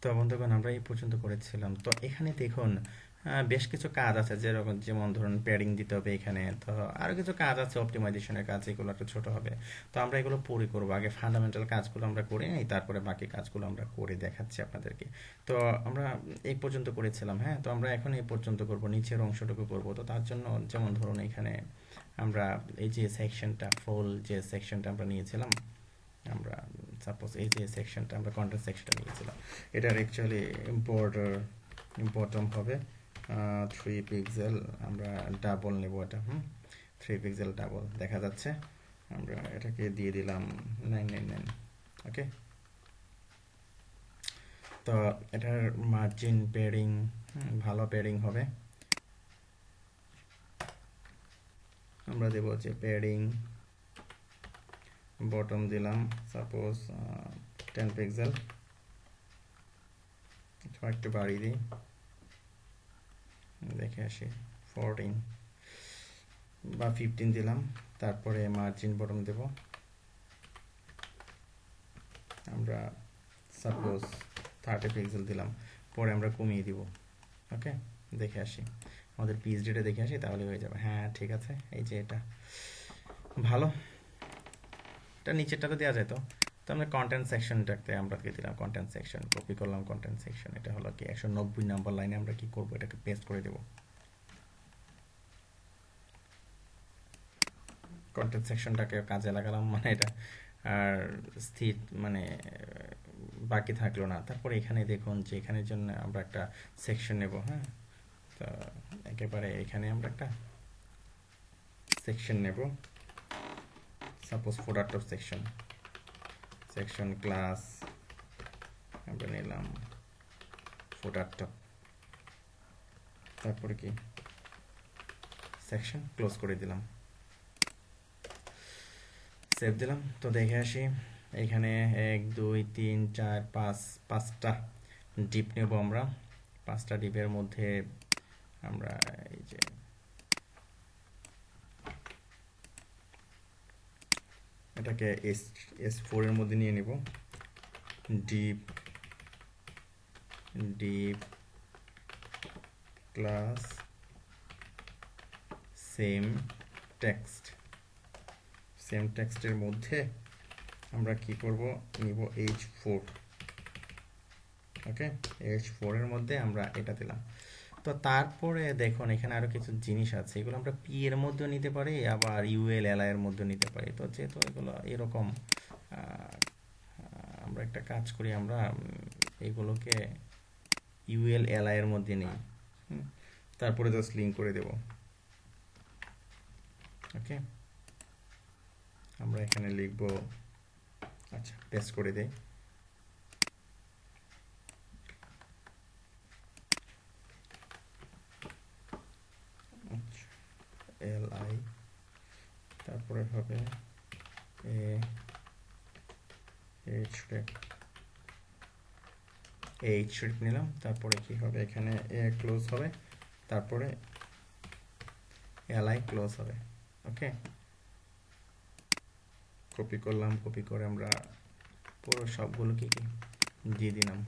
তো বন্ধুগণ আমরা এই পর্যন্ত করেছিলাম। তো এখানে দেখুন বেশ কিছু কাজ আছে, যেমন ধরুন প্যাডিং দিতে হবে এখানে। তো আরো কিছু কাজ আছে অপটিমাইজেশনের কাজ, এগুলো একটু ছোট হবে। তো আমরা এগুলো পরে করবো, আগে ফান্ডামেন্টাল কাজগুলো আমরা করে নিই, তারপরে বাকি কাজগুলো আমরা করে দেখাচ্ছি আপনাদেরকে। তো আমরা এই পর্যন্ত করেছিলাম, হ্যাঁ। তো আমরা এখন এই পর্যন্ত করব, নিচের অংশটুকু করব। তো তার জন্য যেমন ধরুন এখানে আমরা এই যে সেকশনটা, ফুল যে সেকশনটা আমরা নিয়েছিলাম, আমরা সাপোজ এই যে সেকশনটা আমরা কন্টেন্ট সেকশনটা নিয়েছিলাম, এটার অ্যাকচুয়ালি বর্ডার বটম হবে 3 পিক্সেল। আমরা ডাবল নেব এটা, 3 পিক্সেল ডাবল দেখা যাচ্ছে। আমরা এটাকে দিয়ে দিলাম 999। ওকে, তো এটার মার্জিন প্যাডিং ভালো প্যাডিং হবে। আমরা দেব যে প্যাডিং বটম দিলাম সাপোজ 10 পিক্সেল, একটু বাড়িয়ে দিই, দেখে আসি 14 বা 15 দিলাম। তারপরে মার্জিন বটম দেব আমরা সাপোজ 30 পিক্সেল দিলাম, পরে আমরা কমিয়ে দিব। ওকে, দেখে আসি আমাদের পিএইচডিটা দেখে আসি, তাহলে হয়ে যাবে। হ্যাঁ ঠিক আছে, এই যে এটা ভালো, এটা নিচেরটাতে দেওয়া যায়। তো তো আমরা কন্টেন্ট সেকশনটাতে আমরা কি দিলাম, কন্টেন্ট সেকশন কপি করলাম, কন্টেন্ট সেকশন এটা হলো কি 190 নম্বর লাইনে আমরা কি করব, এটাকে পেস্ট করে দেব। কন্টেন্ট সেকশনটাকে কাজে লাগালাম, মানে এটা আর স্থির মানে বাকি থাকলো না। তারপরে এখানে দেখুন যে এখানের জন্য আমরা একটা সেকশন নেব, হ্যাঁ। তো একেবারে এখানে আমরা একটা সেকশন নেব, suppose folder top section, section class আমরা নিলাম ফোল্ডার টপ, তারপরে কি সেকশন ক্লোজ করে দিলাম, সেভ দিলাম। তো দেখে আসি এখানে 1 2 3 4 5 5টা ডিপ নেব আমরা। 5টা ডিপের মধ্যে আমরা এই যে এটাকে S4 এর মধ্যে নিয়ে নেব। Deep deep class same text, same টেক্সটের মধ্যে আমরা কি করব, নিব H4। ওকে, H4 এর মধ্যে আমরা এটা দিলাম। তো তারপরে দেখুন এখানে আরো কিছু জিনিস আছে, এগুলো আমরা পি এর মধ্যে নিতে পারি, আবার ইউএল এলআই এর মধ্যে নিতে পারি। তো যেহেতু এগুলো এরকম আমরা একটা কাজ করি, আমরা এগুলোকে ইউএল এলআই এর মধ্যে নিই, তারপরে জাস্ট লিঙ্ক করে দেব। ওকে, আমরা এখানে লিখব, আচ্ছা পেস্ট করে দেই। এলআই, তারপরে হবে এ এইচ নিলাম, তারপরে কি হবে এখানে এ ক্লোজ হবে, তারপরে এলআই ক্লোজ হবে। ওকে, কপি করলাম, কপি করে আমরা পুরো সবগুলোকে কি দিয়ে দিলাম।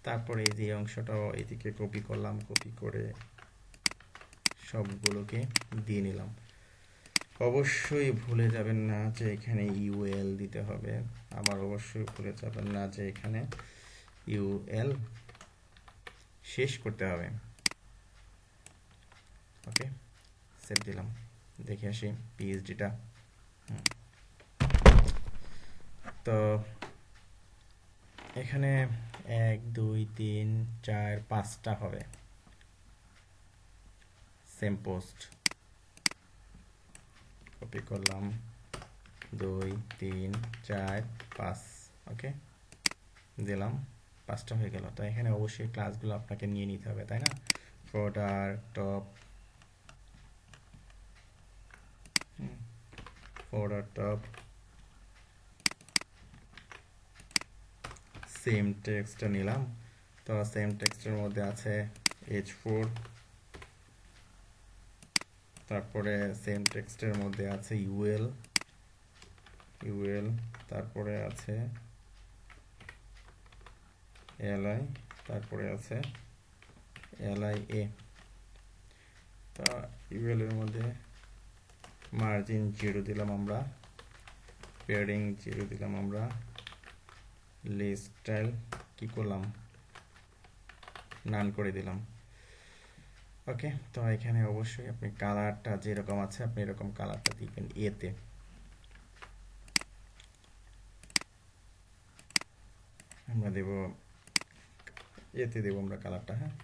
তারপরে এই যে অংশটাও এদিকে কপি করলাম, কপি করে সবগুলোকে দিয়ে নিলাম। অবশ্যই ভুলে যাবেন না যে এখানে ইউএল দিতে হবে, আবার অবশ্যই ভুলে যাবেন না যে এখানে ইউএল শেষ করতে হবে। ওকে, সেভ দিলাম, দেখে আসি পিএইচডিটা। তো এখানে 1 2 3 4 5টা হবে সেম পোস্ট, কপি করলাম 2 3 4 5। ওকে, দিলাম, 5টা হয়ে গেল। তো এখানে অবশ্যই ক্লাসগুলো আপনাকে নিয়ে নিতে হবে, তাই না? Folder top, folder top same টেক্সটটা নিলাম। তো সেম টেক্সটের মধ্যে আছে H4, তারপরে সেম টেক্সটের মধ্যে আছে ইউএল, তারপরে আছে এলআই, তারপরে আছে এলআই এ। তা ইউএল এর মধ্যে মার্জিন 0 দিলাম আমরা, পেয়ারিং 0 দিলাম আমরা, লিস্ট স্টাইল কি করলাম, নান করে দিলাম। ওকে, তো এখানে অবশ্যই আপনি কালারটা যেরকম আছে আপনি এরকম কালারটা দিবেন এতে। আমরা দেব এতে, দেব আমরা কালারটা। হ্যাঁ,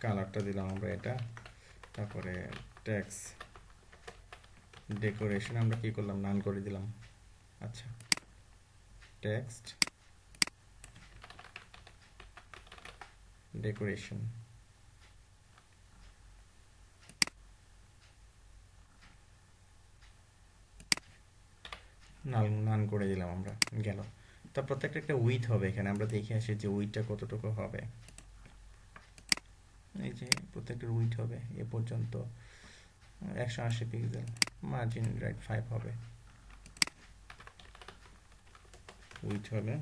কালারটা দিলাম আমরা এটা। তারপরে ট্যাক্স ডেকোরেশন আমরা কি করলাম, নান করে দিলাম। আচ্ছা, টেক্সট ডেকোরেশন নান করে দিলাম আমরা, গেল। তা প্রত্যেকটা একটা উইথ হবে, এখানে আমরা দেখে আসি যে উইথটা কতটুকু হবে। এই যে প্রত্যেকটার উইথ হবে এ পর্যন্ত 180 পিক্সেল, মার্জিন রাইট 5 হবে, উইথ হবে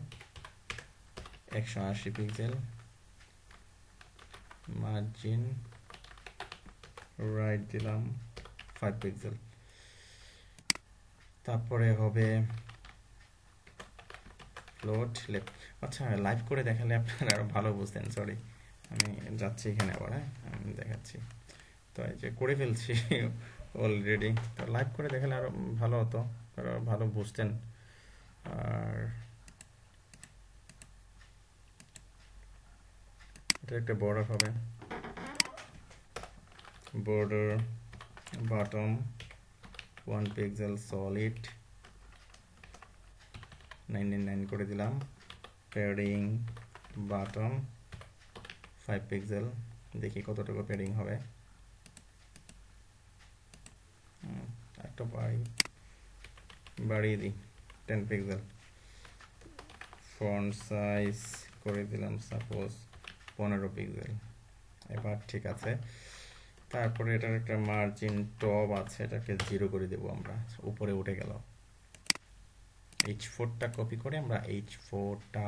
180 পিক্সেল, মার্জিন রাইট দিলাম 5 পিক্সেল। তারপরে হবে ফ্লোট লেফট। আচ্ছা, লাইভ করে দেখালে আপনারা আরো ভালো বুঝতেন, সরি আমি যাচ্ছি এখানে আবার। হ্যাঁ, আমি দেখাচ্ছি। তো এই যে করে ফেলছি অলরেডি, তো লাইভ করে দেখালে আরো ভালো হতো, আরো ভালো বুঝতেন। আর এটা একটা বর্ডার হবে, বর্ডার বটম 1 পিক্সেল সলিড 99 করে দিলাম, প্যাডিং বটম 5 পিক্সেল, দেখি কতটুকু প্যাডিং হবে। একটা বাড়িয়ে দিই 10 পিক্সেল। ফন্ট সাইজ করে দিলাম সাপোজ 15 পিক্সেল। এবার ঠিক আছে। তারপরে এটার একটা মার্জিন টপ আছে, এটাকে 0 করে দেবো আমরা, উপরে উঠে গেল। H4টা কপি করে আমরা H4টা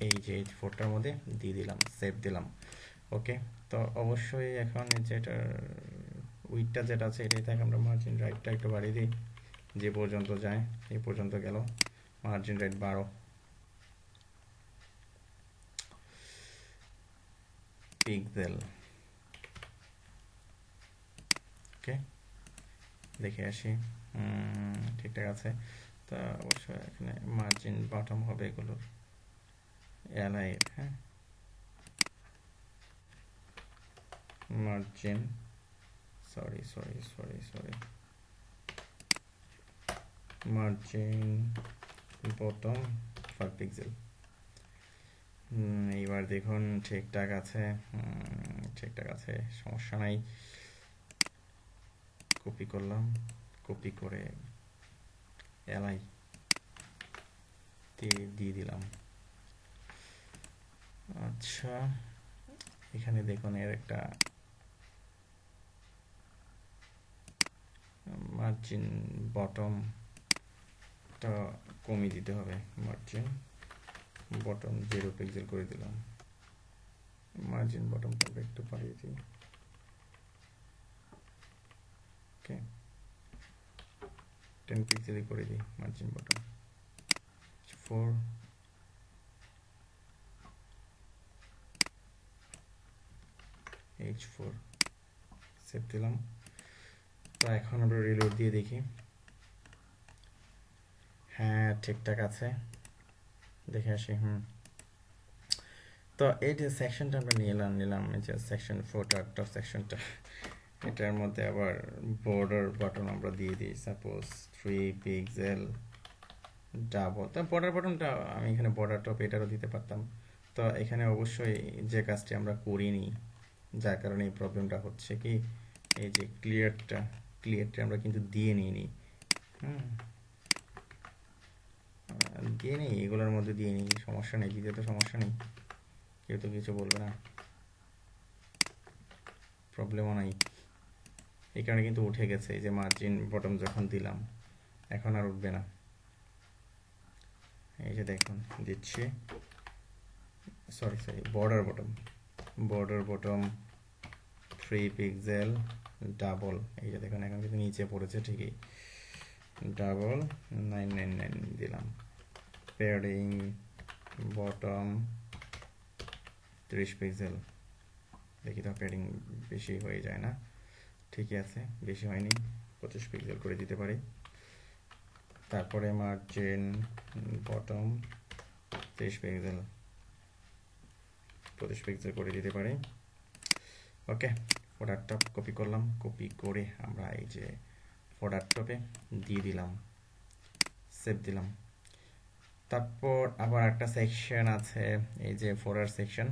এই যে H4টার মধ্যে দিয়ে দিলাম, সেভ দিলাম। ওকে, তো অবশ্যই এখন যেটা উইডটা যেটা আছে এটাই থাকে, আমরা মার্জিন রাইটটা একটু বাড়িয়ে দিই, যে পর্যন্ত যায় এই পর্যন্ত গেল, মার্জিন রাইট 12 পিক্সেল। ওকে, দেখে আসি ঠিকঠাক আছে। তা অবশ্যই এখানে মার্জিন বটম হবে এগুলোর, এলআই। হ্যাঁ, margin sorry margin bottom 5 pixel. এইবার দেখুন ঠিকঠাক আছে, ঠিকঠাক আছে, সমস্যা নাই। কপি করলাম, কপি করে এলআই দিয়ে দিলাম। আচ্ছা, এখানে দেখুন এর একটা মার্জিন বটমটা কমিয়ে দিতে হবে, মার্জিন বটম 0 পিক্সেল করে দিলাম, মার্জিন বটমটা একটু বাড়িয়ে দিই। ওকে, 10 পিক্সেল করে দিই মার্জিন বটম। 4 H4 সেভ দিলাম। তো এখন আমরা রিলোড দিয়ে দেখি। হ্যাঁ, ঠিকঠাক আছে, দেখে আসি। তো এই যে সেকশনটা আমরা নিলাম এই যে সেকশন 4টা টপ সেকশনটা, এটার মধ্যে আবার বর্ডার বাটন আমরা দিয়ে দিই সাপোজ 3 পিক্সেল ডাবল। তো বর্ডার বাটনটা আমি এখানে বর্ডার টপ এটারও দিতে পারতাম। তো এখানে অবশ্যই যে কাজটি আমরা করিনি, যার কারণে এই প্রবলেমটা হচ্ছে কি, এই যে ক্লিয়ারটা আমরা কিন্তু দিয়ে নিই, দিয়ে নিই এগুলোর মধ্যে দিয়ে নিই, সমস্যা নেই, দিতে তো সমস্যা নেই, কেউ তো কিছু বলবে না, প্রবলেমও নাই। এই কারণে কিন্তু উঠে গেছে, এই যে মার্জিন বটম যখন দিলাম এখন আর উঠবে না। এই যে দেখুন দিচ্ছি, sorry border bottom 3 pixel double, এই যে দেখুন এখন কিন্তু নিচে পড়েছে ঠিকই, ডাবল 999 দিলাম। প্যাডিং বটম 30 পিক্সেল, দেখি তো প্যাডিং বেশি হয়ে যায় না, ঠিকই আছে, বেশি হয়নি, 25 পিক্সেল করে দিতে পারি। তারপরে মার্জিন বটম 30 পিক্সেল, 25 পিক্সেল করে দিতে পারি। ওকে, ফোল্ডার টপ কপি করলাম, কপি করে আমরা এই যে ফোল্ডার টপে দিয়ে দিলাম, সেভ দিলাম। তারপর আবার একটা সেকশন আছে, এই যে ফোল্ডার সেকশন,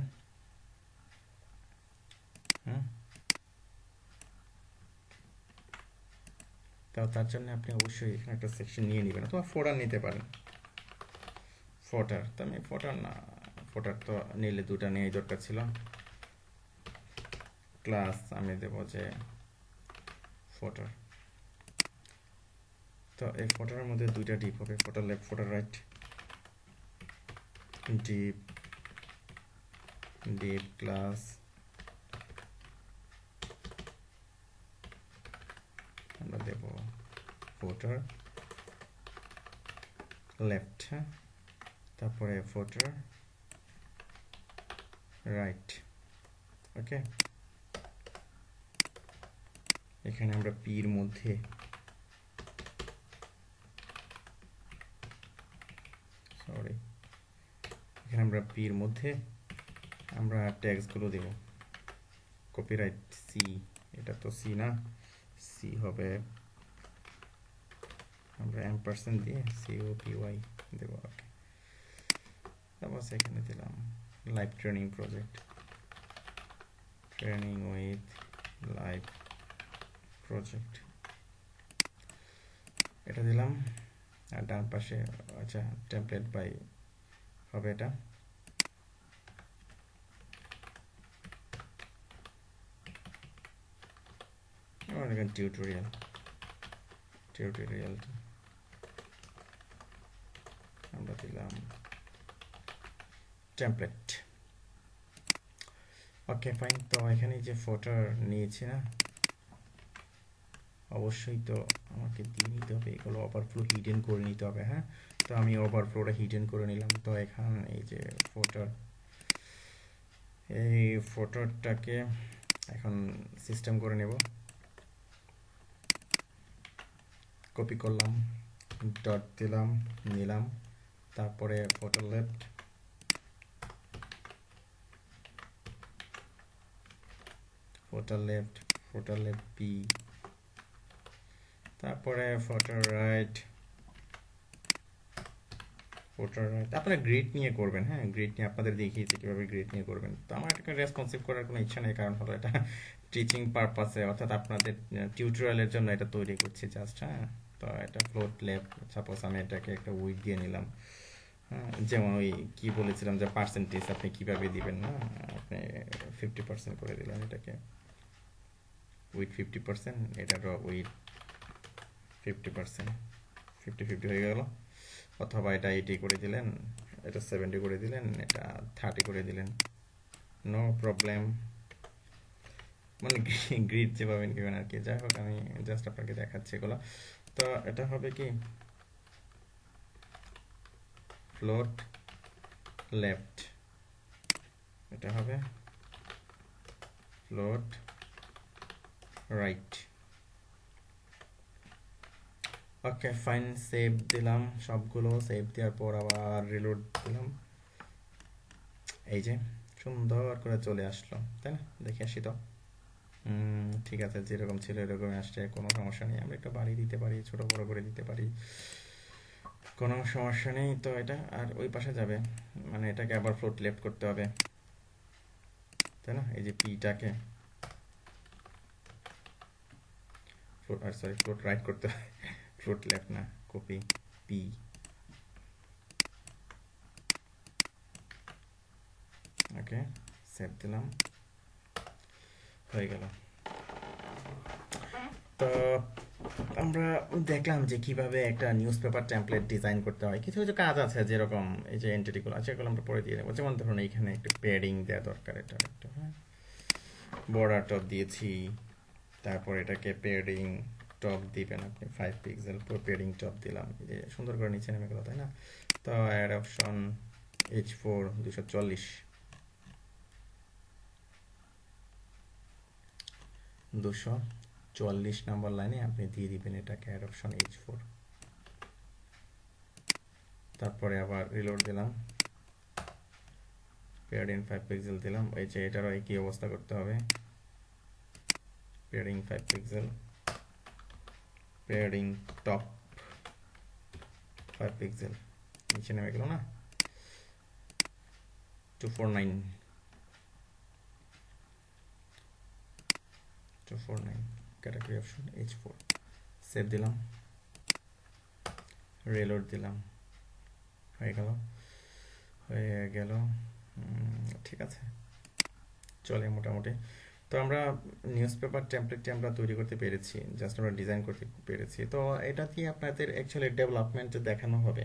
তো তার জন্য আপনি অবশ্যই এখানে একটা সেকশন নিয়ে নেবেন, অথবা ফোল্ডার নিতে পারেন। ফোল্ডার তো আমি ফোল্ডার তো নিলে দুটা নেওয়াই দরকার ছিল। ক্লাস আমি দেব যে ফোল্ডার, তো এই ফোল্ডারের মধ্যে দুইটা ডিপ হবে, folder left folder right. Deep class আমরা দেব ফোল্ডার লেফট, তারপরে ফোল্ডার রাইট। ওকে, এখানে আমরা পির মধ্যে এখানে আমরা পির মধ্যে আমরা ট্যাগসগুলো দেব। কপিরাইট সি, এটা তো সি না, সি হবে আমরা এম্পারসেন্ট দিয়ে COPY দেব। ওকে, তারপর সেখানে দিলাম live training project, training with live project, এটা দিলাম। আর ডান পাশে আচ্ছা টেমপ্লেট বাই হবে এটা, টিউটোরিয়াল আমরা দিলাম টেমপ্লেট। ওকে ফাইন, তো এখানে যে ফটো নিয়েছি না, অবশ্যই তো আমাকে দিয়ে নিতে হবে, এগুলো ওভারফ্লো হিডেন করে নিতে হবে। হ্যাঁ, তো আমি ওভারফ্লোটা হিডেন করে নিলাম। তো এখানে এই যে এই ফটোটাকে এখন সিস্টেম করে নেব, কপি করলাম, ডট দিলাম, নিলাম, তারপরে ফটো লেফট, পি, তারপরে ফটো রাইট। আপনারা গ্রিড নিয়ে করবেন, হ্যাঁ গ্রিড নিয়ে আপনাদের দেখিয়েছি কিভাবে গ্রিড নিয়ে করবেন। তো আমার এটাকে রেসপন্সিভ করার কোনো ইচ্ছা নেই, কারণ হলো এটা টিচিং পারপাসে অর্থাৎ আপনাদের টিউটোরিয়ালের জন্য এটা তৈরি করছি জাস্ট। হ্যাঁ, তো এটা ফ্লোট লেফট, সাপোজ আমি এটাকে একটা উইড দিয়ে নিলাম। হ্যাঁ, যেমন ওই কি বলেছিলাম যে পার্সেন্টেজ আপনি কিভাবে দিবেন, না আপনি 50% করে দিলেন এটাকে, উইথ 50%, এটারও উইথ 50%, 50-50 হয়ে গেল। অথবা এটা 80 করে দিলেন, এটা 70 করে দিলেন, এটা 30 করে দিলেন, নো প্রবলেম। মানে গ্রিড যেভাবে নেবেন আর কি। যাই হোক, আমি জাস্ট আপনাকে দেখাচ্ছি এগুলো। তো এটা হবে কি ফ্লোট লেফট, এটা হবে float right. Okay fine, save দিলাম সবগুলো। সেভ দেওয়ার পর আবার রিলোড দিলাম, এই যে সুন্দর করে চলে আসলো, তাই না? দেখে আসি তো। ঠিক আছে, যেরকম ছিল এরকমই আসছে, কোনো সমস্যা নেই। আমরা একটা বাড়ি দিতে পারি, ছোট বড় করে দিতে পারি, কোনো সমস্যা নেই। তো এটা আর ওই পাশে যাবে, মানে এটাকে আবার ফ্লোট লেফট করতে হবে, তাই না? এই যে পিটাকে ফ্লোট রাইট করতে হবে, ফ্লোট লেফট না, কপি পি। ওকে, সেভ দিলাম, হয়ে গেল। তো আমরা দেখলাম যে কিভাবে একটা নিউজ পেপার টেমপ্লেট ডিজাইন করতে হয়। কিছু কিছু কাজ আছে যেরকম এই যে এন্টিটিগুলো আছে এগুলো আমরা পরে দিয়ে দেবো। যেমন ধরুন এইখানে একটু প্যাডিং দেওয়া দরকার, এটা একটু হ্যাঁ, বর্ডার টপ দিয়েছি, তারপর এটাকে প্যাডিং টপ দিবেন আপনি 5 পিক্সেল, পুরো প্যাডিং টপ দিলাম, এই যে সুন্দর করে নিচে নেমে গেলো তাই না? তো অ্যাড অপশন H4 240, 240 নাম্বার লাইনে আপনি দিয়ে দিবেন এটাকে অ্যাড অপশন H4। তারপরে আবার রিলোড দিলাম, প্যাডিং 5 পিক্সেল দিলাম, এই যে এটারও একই অবস্থা করতে হবে, padding 5 pixel, padding top 5 pixel, নিচে নেমে গেল না, 249, 249 ক্যাটাগরি অপশন H4, সেভ দিলাম, রিলোড দিলাম, হয়ে গেল, হয়ে গেল। ঠিক আছে, চলে মোটামুটি। তো আমরা নিউজ পেপার টেমপ্লেটটি আমরা তৈরি করতে পেরেছি, জাস্ট আমরা ডিজাইন করতে পেরেছি। তো এটা দিয়ে আপনাদের অ্যাকচুয়ালি ডেভেলপমেন্ট দেখানো হবে।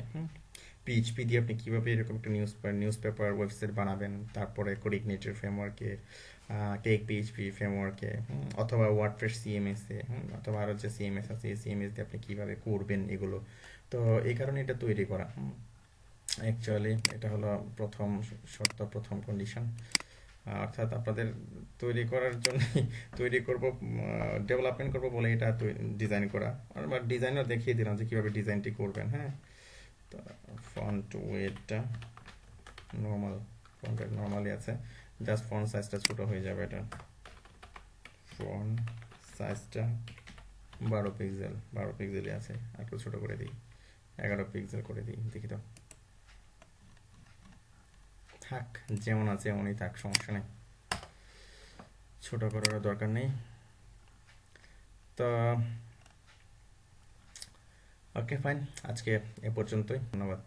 পিএইচপি দিয়ে আপনি কীভাবে এরকম একটা নিউজ পেপার ওয়েবসাইট বানাবেন, তারপরে কোডিগনেটর ফ্রেমওয়ার্কে, কেক পিএইচপি ফ্রেমওয়ার্কে, অথবা ওয়ার্ডপ্রেস সিএমএসে, অথবা আরও যে সিএমএস আছে এই সিএমএস দিয়ে আপনি কীভাবে করবেন এগুলো। তো এই কারণে এটা তৈরি করা। অ্যাকচুয়ালি এটা হলো প্রথম শর্ত, প্রথম কন্ডিশন। অর্থাৎ আপনাদের তৈরি করার জন্য তৈরি করব, ডেভেলপমেন্ট করব বলে এটা ডিজাইন করা, আর ডিজাইনার দেখিয়ে দিলাম যে কীভাবে ডিজাইনটি করবেন। হ্যাঁ, তো ফন্ট ওয়েটটা নর্মাল, ফন্ট ওয়েট নর্মালি আছে, জাস্ট ফন্ট সাইজটা ছোটো হয়ে যাবে। এটা ফন্ট সাইজটা 12 পিক্সেল, 12 পিক্সেলই আছে, আর একটু ছোটো করে দিই, 11 পিক্সেল করে দিই, দেখি তো। থাক, যেমন আছে এমনই থাক, সমস্যা নেই, ছোট করার দরকার নেই। তো ওকে ফাইন, আজকে এ পর্যন্তই, ধন্যবাদ।